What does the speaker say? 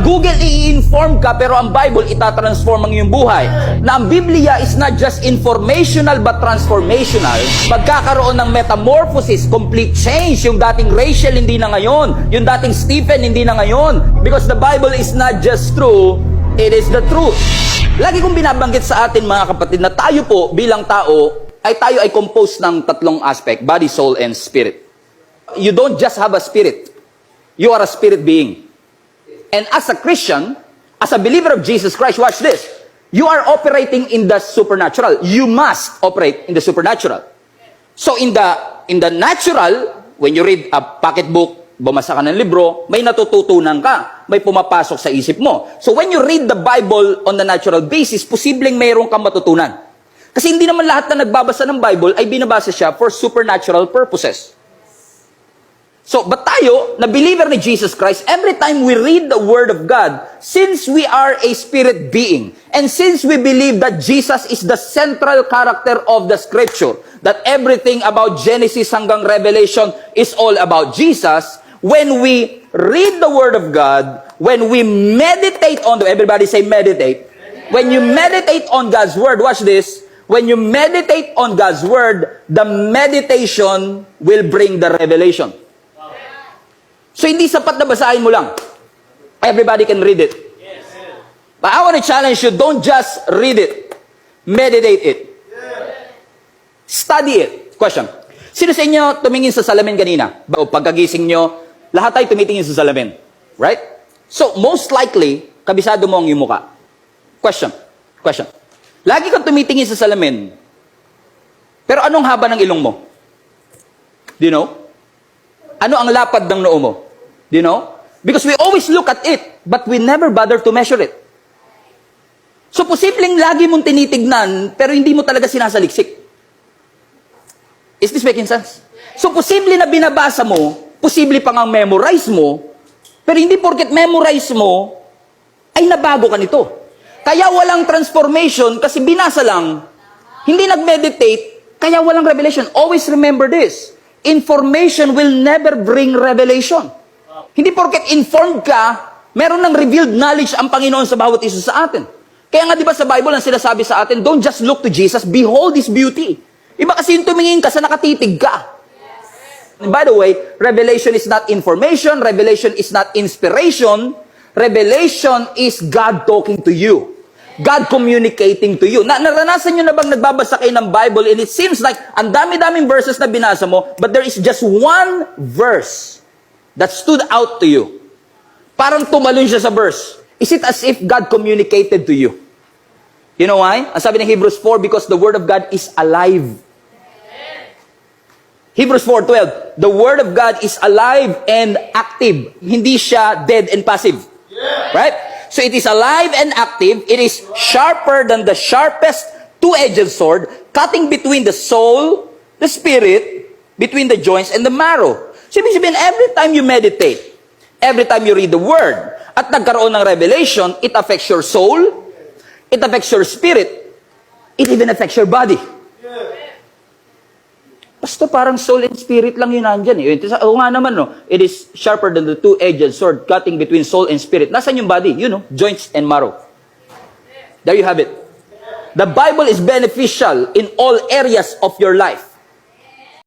Google, i-inform ka, pero ang Bible, itatransform ang iyong buhay. Na ang Biblia is not just informational but transformational. Magkakaroon ng metamorphosis, complete change. Yung dating Rachel, hindi na ngayon. Yung dating Stephen, hindi na ngayon. Because the Bible is not just true, it is the truth. Lagi kong binabanggit sa atin, mga kapatid, na tayo po bilang tao, tayo ay composed ng tatlong aspect, body, soul, and spirit. You don't just have a spirit. You are a spirit being. And as a Christian, as a believer of Jesus Christ, watch this. You are operating in the supernatural. You must operate in the supernatural. So in the natural, when you read a pocketbook, bumasa ka ng libro, may natututunan ka, may pumapasok sa isip mo. So when you read the Bible on the natural basis, posibleng mayroon kang matutunan. Kasi hindi naman lahat na nagbabasa ng Bible ay binabasa siya for supernatural purposes. So, but tayo, na believer ni Jesus Christ, every time we read the Word of God, since we are a spirit being, and since we believe that Jesus is the central character of the Scripture, that everything about Genesis hanggang Revelation is all about Jesus, when we read the Word of God, when we meditate on, everybody say meditate. When you meditate on God's Word, watch this, when you meditate on God's Word, the meditation will bring the revelation. So, hindi sapat na basahin mo lang. Everybody can read it. Yes. But I want to challenge you, don't just read it. Meditate it. Yes. Study it. Question. Sino sa inyo tumingin sa salamin kanina? O pagkagising nyo, lahat tayo tumitingin sa salamin. Right? So, most likely, kabisado mo ang iyong muka. Question. Lagi kang tumitingin sa salamin. Pero anong haba ng ilong mo? Do you know? Ano ang lapad ng noo mo? Do you know? Because we always look at it, but we never bother to measure it. So, posibleng lagi mong tinitignan, pero hindi mo talaga sinasaliksik. Is this making sense? So, posible na binabasa mo, posible pa ngang memorize mo, pero hindi porket memorize mo, ay nabago ka nito. Kaya walang transformation, kasi binasa lang, hindi nag-meditate, kaya walang revelation. Always remember this. Information will never bring revelation. Hindi porket informed ka, meron ng revealed knowledge ang Panginoon sa bawat isa sa atin. Kaya nga, di ba sa Bible ang sinasabi sa atin, don't just look to Jesus, behold His beauty. Iba kasi yung tumingin ka sa nakatitig ka. And by the way, revelation is not information, revelation is not inspiration, revelation is God talking to you. God communicating to you. Naranasan nyo na bang nagbabasa kayo ng Bible and it seems like ang dami-daming verses na binasa mo, but there is just one verse that stood out to you. Parang tumalon siya sa verse. Is it as if God communicated to you? You know why? Ang sabi ng Hebrews 4, because the Word of God is alive. Hebrews 4:12, the Word of God is alive and active. Hindi siya dead and passive. Right? So it is alive and active. It is sharper than the sharpest two-edged sword, cutting between the soul, the spirit, between the joints and the marrow. So ibig sabihin, every time you meditate, every time you read the Word, at nagkaroon ng revelation, it affects your soul, it affects your spirit, it even affects your body. Basta parang soul and spirit lang yun nandyan. O nga naman, no? It is sharper than the two-edged sword, cutting between soul and spirit. Nasaan yung body? You know, joints and marrow. There you have it. The Bible is beneficial in all areas of your life.